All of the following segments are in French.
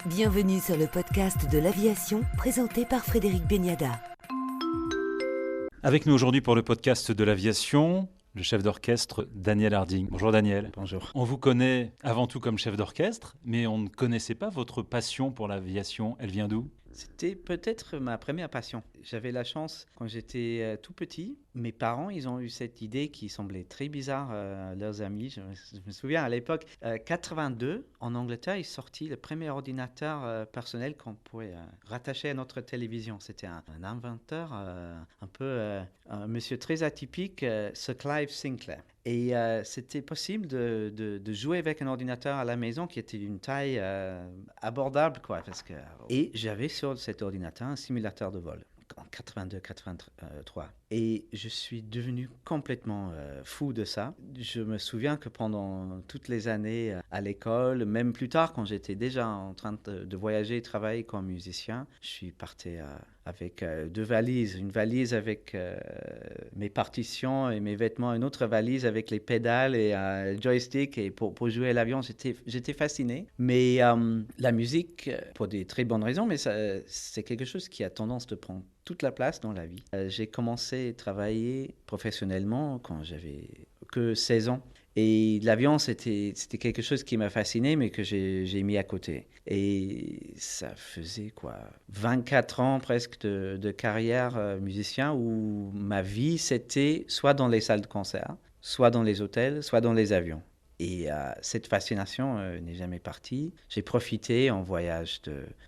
Bienvenue sur le podcast de l'aviation présenté par Frédéric Beniada. Avec nous aujourd'hui pour le podcast de l'aviation, le chef d'orchestre Daniel Harding. Bonjour Daniel. Bonjour. On vous connaît avant tout comme chef d'orchestre, mais on ne connaissait pas votre passion pour l'aviation. Elle vient d'où ? C'était peut-être ma première passion. J'avais la chance, quand j'étais tout petit, mes parents, ils ont eu cette idée qui semblait très bizarre à leurs amis. Je me souviens à l'époque, 82, en Angleterre, il sortit le premier ordinateur personnel qu'on pouvait rattacher à notre télévision. C'était un inventeur, un monsieur très atypique, Sir Clive Sinclair. Et c'était possible de jouer avec un ordinateur à la maison qui était d'une taille abordable, quoi. Et j'avais sur cet ordinateur un simulateur de vol en 82-83. Et je suis devenu complètement fou de ça. Je me souviens que pendant toutes les années à l'école, même plus tard, quand j'étais déjà en train de voyager et travailler comme musicien, je suis parti avec deux valises. Une valise avec mes partitions et mes vêtements, une autre valise avec les pédales et un joystick. Et pour jouer à l'avion, j'étais fasciné. Mais la musique, pour des très bonnes raisons, mais c'est quelque chose qui a tendance de prendre toute la place dans la vie. J'ai commencé à travailler professionnellement quand j'avais que 16 ans. Et l'avion, c'était quelque chose qui m'a fasciné, mais que j'ai mis à côté. Et ça faisait 24 ans presque de carrière musicien où ma vie, c'était soit dans les salles de concert, soit dans les hôtels, soit dans les avions. Et cette fascination n'est jamais partie. J'ai profité en voyage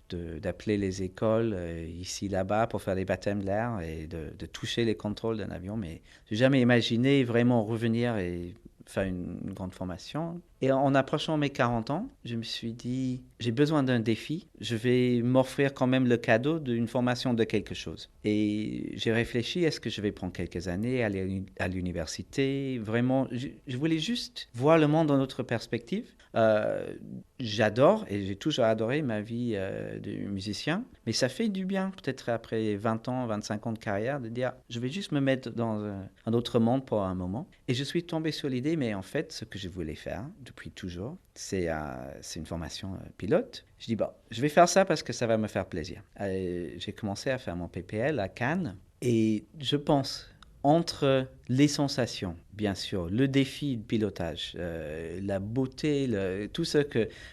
d'appeler les écoles ici, là-bas, pour faire les baptêmes de l'air et de toucher les contrôles d'un avion. Mais je n'ai jamais imaginé vraiment revenir et faire une grande formation. Et en approchant mes 40 ans, je me suis dit, j'ai besoin d'un défi. Je vais m'offrir quand même le cadeau d'une formation de quelque chose. Et j'ai réfléchi, est-ce que je vais prendre quelques années, aller à l'université? Vraiment, je voulais juste voir le monde dans notre perspective. J'adore et j'ai toujours adoré ma vie de musicien, mais ça fait du bien, peut-être après 20 ans, 25 ans de carrière, de dire, je vais juste me mettre dans un autre monde pour un moment. Et je suis tombé sur l'idée, mais en fait, ce que je voulais faire depuis toujours, c'est une formation pilote. Je dis, je vais faire ça parce que ça va me faire plaisir. J'ai commencé à faire mon PPL à Cannes et je pense, entre les sensations, bien sûr, le défi de pilotage, la beauté, tout ce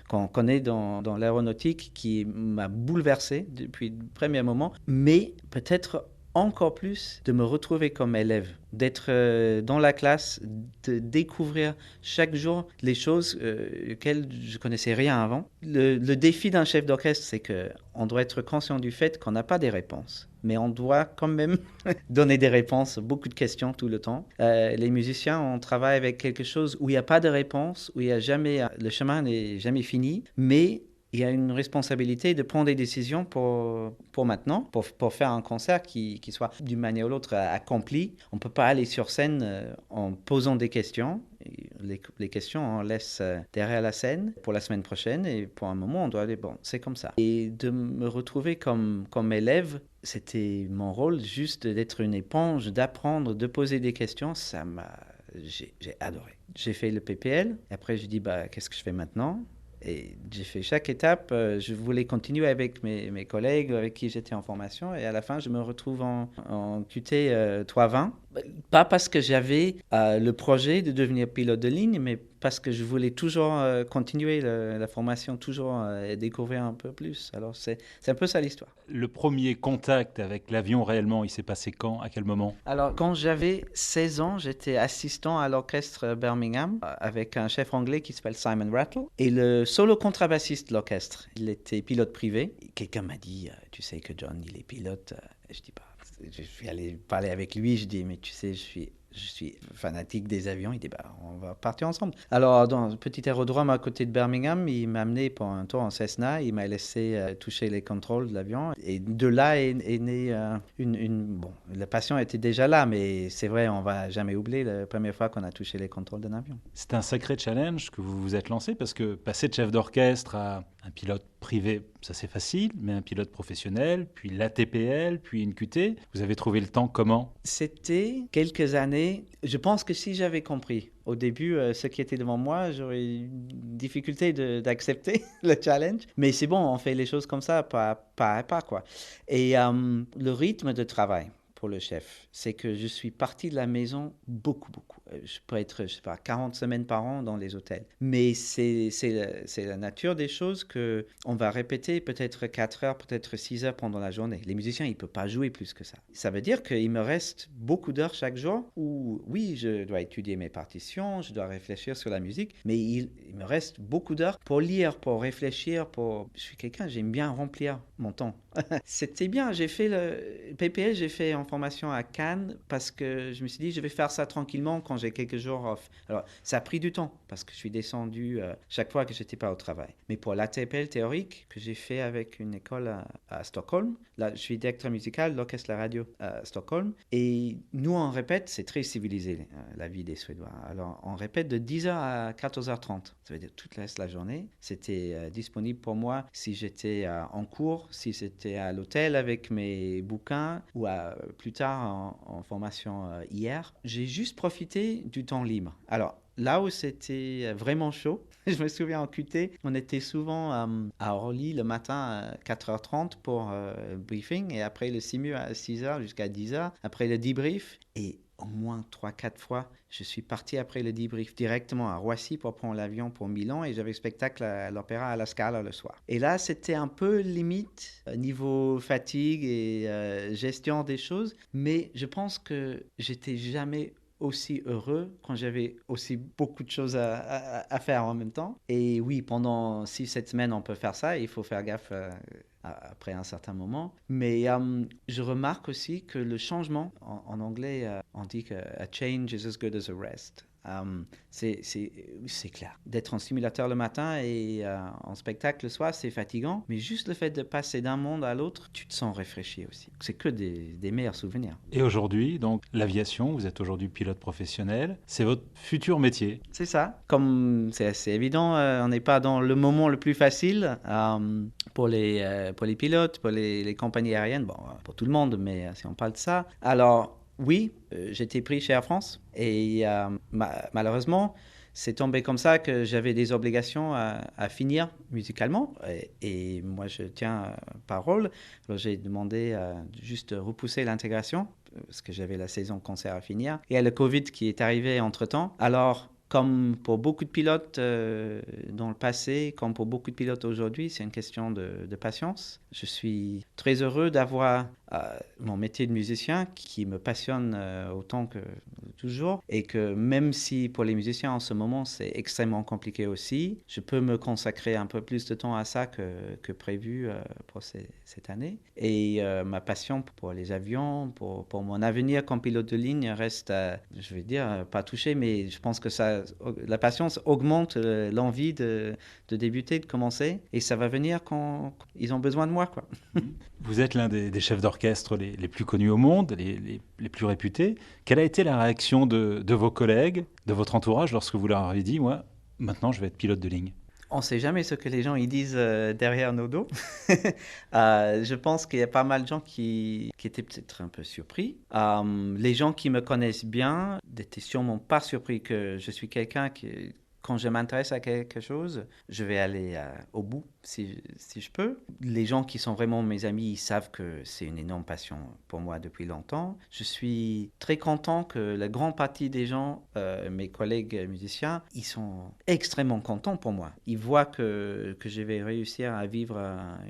qu'on connaît dans l'aéronautique qui m'a bouleversé depuis le premier moment, mais peut-être encore plus de me retrouver comme élève, d'être dans la classe, de découvrir chaque jour les choses auxquelles je ne connaissais rien avant. Le défi d'un chef d'orchestre, c'est qu'on doit être conscient du fait qu'on n'a pas des réponses, mais on doit quand même donner des réponses, beaucoup de questions tout le temps. Les musiciens, on travaille avec quelque chose où il n'y a pas de réponse, où le chemin n'est jamais fini, mais il y a une responsabilité de prendre des décisions pour maintenant, pour faire un concert qui soit d'une manière ou l'autre accompli. On ne peut pas aller sur scène en posant des questions. Les questions, on laisse derrière la scène pour la semaine prochaine et pour un moment, on doit aller, c'est comme ça. Et de me retrouver comme élève, c'était mon rôle juste d'être une éponge, d'apprendre, de poser des questions. J'ai adoré. J'ai fait le PPL. Et après, je dis, qu'est-ce que je fais maintenant ? Et j'ai fait chaque étape. Je voulais continuer avec mes collègues avec qui j'étais en formation. Et à la fin, je me retrouve en QT 320. Pas parce que j'avais le projet de devenir pilote de ligne, mais parce que je voulais toujours continuer la formation, toujours découvrir un peu plus. Alors, c'est un peu ça l'histoire. Le premier contact avec l'avion réellement, il s'est passé quand ? À quel moment ? Alors, quand j'avais 16 ans, j'étais assistant à l'orchestre Birmingham avec un chef anglais qui s'appelle Simon Rattle. Et le solo contrebassiste de l'orchestre, il était pilote privé. Quelqu'un m'a dit, tu sais que John, il est pilote. Je dis, je suis allé parler avec lui. Je dis, mais tu sais, je suis fanatique des avions. Il dit, on va partir ensemble. Alors, dans un petit aérodrome à côté de Birmingham, il m'a amené pour un tour en Cessna. Il m'a laissé toucher les contrôles de l'avion. Et de là est née la passion était déjà là, mais c'est vrai, on ne va jamais oublier la première fois qu'on a touché les contrôles d'un avion. C'est un sacré challenge que vous vous êtes lancé parce que passer de chef d'orchestre à un pilote privé, ça c'est facile, mais un pilote professionnel, puis l'ATPL, puis une QT. Vous avez trouvé le temps comment? C'était quelques années. Je pense que si j'avais compris au début ce qui était devant moi, j'aurais eu une difficulté d'accepter le challenge. Mais c'est bon, on fait les choses comme ça, pas à pas, quoi. Et le rythme de travail pour le chef, c'est que je suis parti de la maison beaucoup. Je peux être, je sais pas, 40 semaines par an dans les hôtels. Mais c'est la nature des choses qu'on va répéter peut-être 4 heures, peut-être 6 heures pendant la journée. Les musiciens, ils ne peuvent pas jouer plus que ça. Ça veut dire qu'il me reste beaucoup d'heures chaque jour où, oui, je dois étudier mes partitions, je dois réfléchir sur la musique, mais il me reste beaucoup d'heures pour lire, pour réfléchir, Je suis quelqu'un, j'aime bien remplir mon temps. C'était bien, j'ai fait le PPL, j'ai fait en formation à Cannes parce que je me suis dit, je vais faire ça tranquillement quand j'ai quelques jours off. Alors, ça a pris du temps parce que je suis descendu chaque fois que je n'étais pas au travail. Mais pour l'ATPL théorique que j'ai fait avec une école à Stockholm, là, je suis directeur musical de l'orchestre La Radio à Stockholm. Et nous, on répète, c'est très civilisé, la vie des Suédois. Alors, on répète de 10h à 14h30. Ça veut dire toute la journée. C'était disponible pour moi si j'étais en cours, si c'était à l'hôtel avec mes bouquins ou plus tard en formation hier. J'ai juste profité du temps libre. Alors, là où c'était vraiment chaud, je me souviens en QT, on était souvent à Orly le matin à 4h30 pour le briefing et après le simu à 6h jusqu'à 10h, après le debrief. Et au moins 3-4 fois, je suis parti après le debrief directement à Roissy pour prendre l'avion pour Milan et j'avais spectacle à l'Opéra à la Scala le soir. Et là, c'était un peu limite niveau fatigue et gestion des choses, mais je pense que j'étais jamais aussi heureux quand j'avais aussi beaucoup de choses à faire en même temps. Et oui, pendant 6-7 semaines, on peut faire ça. Il faut faire gaffe après un certain moment. Mais je remarque aussi que le changement, en anglais, on dit que a change is as good as a rest. C'est clair. D'être en simulateur le matin et en spectacle le soir, c'est fatigant. Mais juste le fait de passer d'un monde à l'autre, tu te sens réfléchi aussi. C'est que des meilleurs souvenirs. Et aujourd'hui, donc l'aviation, vous êtes aujourd'hui pilote professionnel, c'est votre futur métier. C'est ça. Comme c'est assez évident, on n'est pas dans le moment le plus facile pour les pilotes, pour les compagnies aériennes, bon, pour tout le monde, mais si on parle de ça. Alors, oui, j'étais pris chez Air France et malheureusement, c'est tombé comme ça que j'avais des obligations à finir musicalement et moi je tiens parole. Alors, j'ai demandé juste repousser l'intégration parce que j'avais la saison concert à finir. Et il y a le Covid qui est arrivé entre-temps. Alors, comme pour beaucoup de pilotes dans le passé, comme pour beaucoup de pilotes aujourd'hui, c'est une question de patience. Je suis très heureux d'avoir mon métier de musicien qui me passionne autant que toujours et que même si pour les musiciens en ce moment c'est extrêmement compliqué aussi, je peux me consacrer un peu plus de temps à ça que prévu pour cette année. Et ma passion pour les avions, pour mon avenir comme pilote de ligne reste, je vais dire, pas touché, mais je pense que la patience augmente l'envie de débuter, de commencer et ça va venir quand ils ont besoin de moi, quoi. Vous êtes l'un des chefs d'orchestre les plus connus au monde, les plus réputés. Quelle a été la réaction de vos collègues, de votre entourage lorsque vous leur avez dit, moi, maintenant je vais être pilote de ligne? On ne sait jamais ce que les gens ils disent derrière nos dos. Je pense qu'il y a pas mal de gens qui étaient peut-être un peu surpris. Les gens qui me connaissent bien n'étaient sûrement pas surpris que je suis quelqu'un qui, quand je m'intéresse à quelque chose, je vais aller au bout si je peux. Les gens qui sont vraiment mes amis, ils savent que c'est une énorme passion pour moi depuis longtemps. Je suis très content que la grande partie des gens, mes collègues musiciens, ils sont extrêmement contents pour moi. Ils voient que je vais réussir à vivre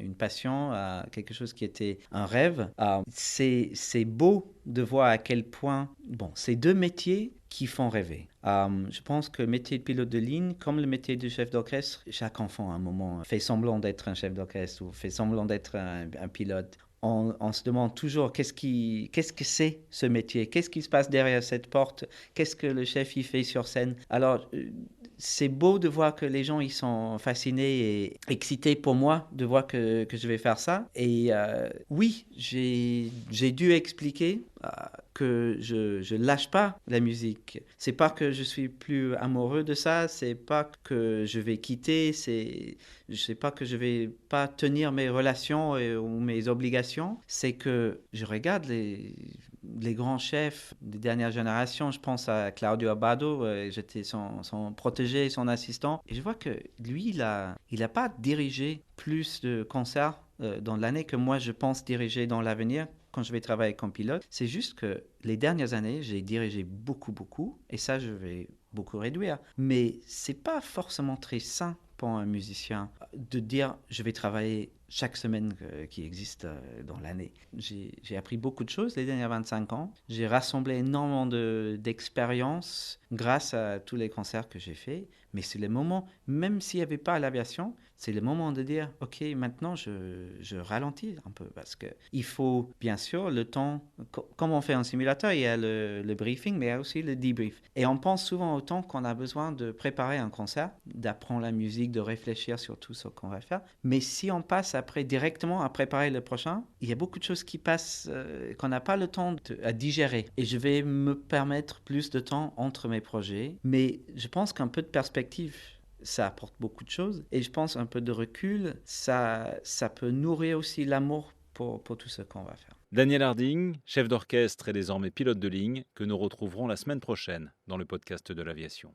une passion, quelque chose qui était un rêve. C'est beau de voir à quel point, ces deux métiers qui font rêver. Je pense que le métier de pilote de ligne, comme le métier de chef d'orchestre, chaque enfant à un moment fait semblant d'être un chef d'orchestre ou fait semblant d'être un pilote. On se demande toujours qu'est-ce que c'est ce métier, qu'est-ce qui se passe derrière cette porte, qu'est-ce que le chef y fait sur scène. Alors, c'est beau de voir que les gens ils sont fascinés et excités pour moi de voir que je vais faire ça. Et oui, j'ai dû expliquer que je lâche pas la musique. C'est pas que je suis plus amoureux de ça, c'est pas que je vais quitter, je sais pas que je vais pas tenir mes relations ou mes obligations. C'est que je regarde les grands chefs des dernières générations. Je pense à Claudio Abbado, j'étais son protégé, son assistant, et je vois que lui, il a pas dirigé plus de concerts dans l'année que moi je pense diriger dans l'avenir quand je vais travailler comme pilote. C'est juste que les dernières années, j'ai dirigé beaucoup, et ça, je vais beaucoup réduire. Mais c'est pas forcément très sain pour un musicien de dire je vais travailler chaque semaine qui existe dans l'année. J'ai appris beaucoup de choses les dernières 25 ans. J'ai rassemblé énormément d'expériences grâce à tous les concerts que j'ai faits. Mais c'est le moment, même s'il n'y avait pas l'aviation, c'est le moment de dire, OK, maintenant je ralentis un peu parce qu'il faut bien sûr le temps, comme on fait en simulateur, il y a le briefing, mais il y a aussi le debrief. Et on pense souvent au temps qu'on a besoin de préparer un concert, d'apprendre la musique, de réfléchir sur tout ce qu'on va faire. Mais si on passe après directement à préparer le prochain, il y a beaucoup de choses qui passent qu'on n'a pas le temps à digérer. Et je vais me permettre plus de temps entre mes projets. Mais je pense qu'un peu de perspective, ça apporte beaucoup de choses. Et je pense un peu de recul, ça peut nourrir aussi l'amour pour tout ce qu'on va faire. Daniel Harding, chef d'orchestre et désormais pilote de ligne, que nous retrouverons la semaine prochaine dans le podcast de l'aviation.